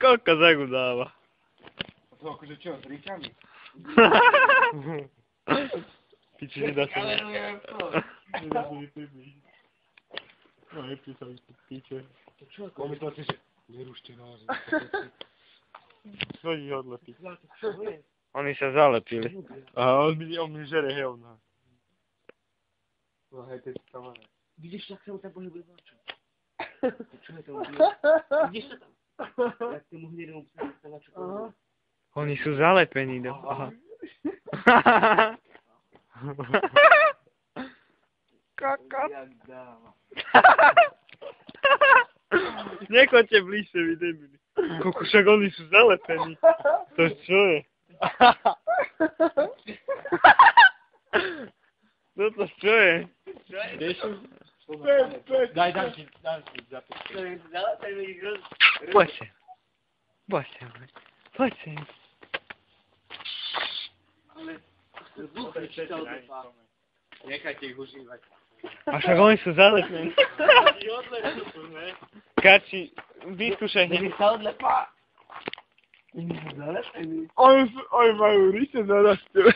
Koľko zagudáva? To akože čo, s ričami? Piči, nedá sa. Kamerujem to. Nedá sa vypísať. No, nepísali to, piče. To čo, ako myslel si, že nerušte nás. Čo ich odlepí? Oni sa zalepili. Aha, on mi žere hevna. No hej, to je kamarád. Vidíš, jak sa mu tam pohybuje vláčo? Čo je to? Vidíš sa tam? Jak tomu hnedomu psa sa vláčo pohybuje? Oni sú zalepení do... Aha. Kokot. Jak dáva. Nechoďte bližšie, vy debili. Koko, však oni sú zalepení. To čo je? No to čo je? Dám si zapis. Poď sem. Poď sem. Poď sem. Nechajte ich užívať. A však oni sú zalepení. Kači, vyskúšaj hneď. sa odlepá. Oni sú zalepení. Oni majú ríše zarastilé.